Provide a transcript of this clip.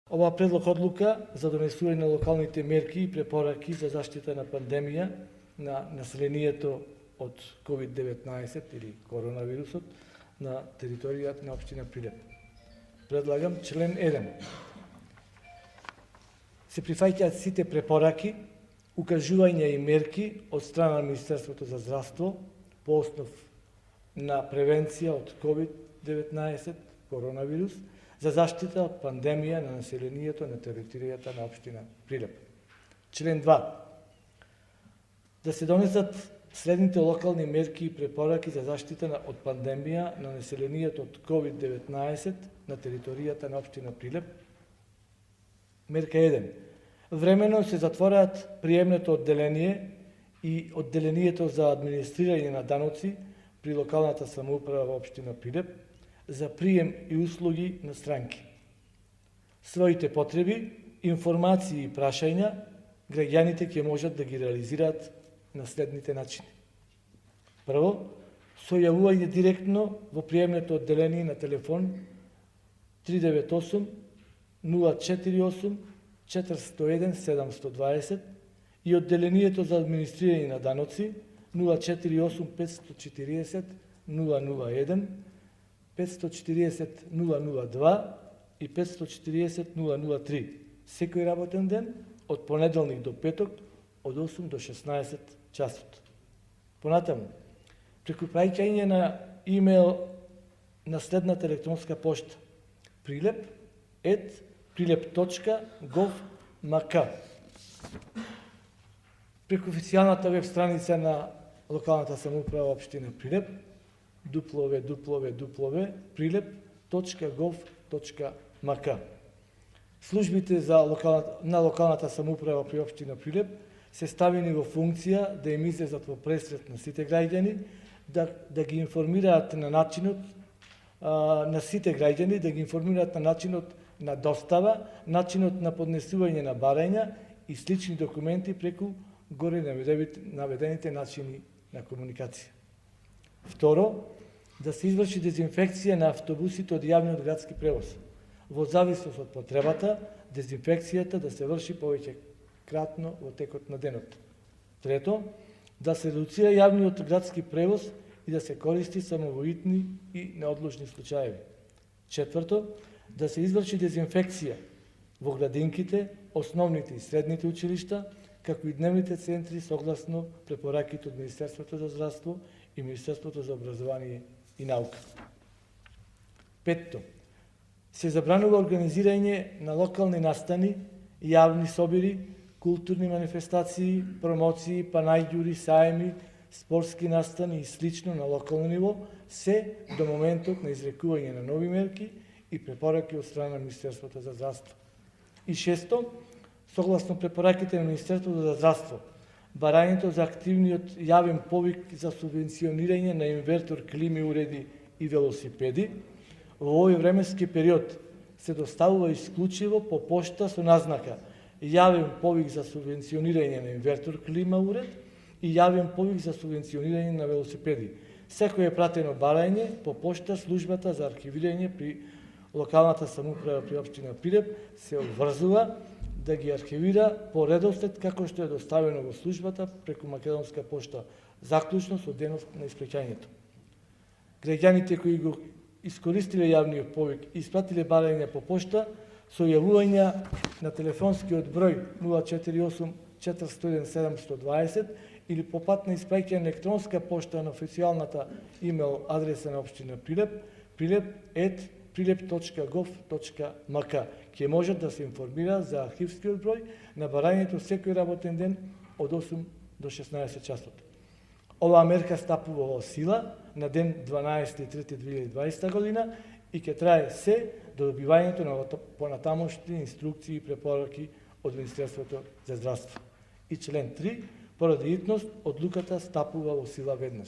Ова предлог одлука за донесување на локалните мерки и препораки за заштита на пандемија на населението од COVID-19 или коронавирусот на територијата на општина Прилеп. Предлагам член 1. Се прифаќаат сите препораки, укажувања и мерки од страна на Министерството за здравство по основ на превенција од COVID-19 коронавирус за заштита од пандемија на населението на територијата на општина Прилеп. Член 2. Да се донесат следните локални мерки и препораки за заштита од пандемија на населението од COVID-19 на територијата на општина Прилеп. Мерка 1. Временно се затвораат приемното одделение и одделението за администрирање на даноци при локалната самоуправа во општина Прилеп за прием и услуги на странки. Своите потреби, информации и прашања граѓаните ќе можат да ги реализираат на следните начини. Прво, со јавување директно во приемното одделение на телефон 398 048 401 720 и одделението за администрирање на даноци 048 540 001 540 002 и 540 003 секој работен ден од понеделник до петок од 8 до 16 часот. Понатаму, преку праќање на имейл на следната електронска пошта prilep@prilep.gov.mk, преку официјалната веб страница на локалната самоуправа општина Прилеп www.prilep.gov.mk. Службите на локалната самоуправа при општина Прилеп се ставени во функција да им излезат во пресрет на сите граѓани, да ги информираат на начинот на сите граѓани, да ги информираат на начинот на достава, начинот на поднесување на барања и слични документи преку горе наведените начини на комуникација. Второ, да се изврши дезинфекција на автобусите од јавниот градски превоз. Во зависност од потребата, дезинфекцијата да се врши повеќе кратно во текот на денот. Трето, да се редуцира јавниот градски превоз и да се користи само во итни и неодложни случаеви. Четврто, да се изврши дезинфекција во градинките, основните и средните училишта, како и дневните центри согласно препораките од Министерството за здравство и Министерството за образование и наука. Петто, се забранува организирање на локални настани, јавни собири, културни манифестации, промоции, панајѓури, саеми, спортски настани и слично на локално ниво, се до моментот на изрекување на нови мерки и препораки од страна на Министерството за здравство. И шесто, согласно препораките на Министерството за здравство, барањето за активниот јавен повик за субвенционирање на инвертор, клими уреди и велосипеди во овој временски период се доставува исклучиво по пошта со назнака јавен повик за субвенционирање на инвертор, клима уред и јавен повик за субвенционирање на велосипеди. Секој е пратено барање по пошта службата за архивирање при локалната самоуправа при општина Прилеп се обврзува да ги архивира по редослед како што е доставено во службата преку македонска пошта, заклучно со денот на исплаќањето. Граѓаните кои го искористиле јавниот повик и испратиле барање по пошта со јавување на телефонскиот број 048 401 720 или по пат на испраќање на електронска пошта на официјалната имейл адреса на општина Прилеп, prilep@prilep.gov.mk, ќе можат да се информира за архивскиот број на барањето секој работен ден од 8 до 16 часот. Оваа мерка стапува во сила на ден 12.3.2020 година и ќе трае се до добивањето на понатамошни инструкции и препораки од Министерството за здравство. И член 3, поради итност, одлуката стапува во сила веднаш.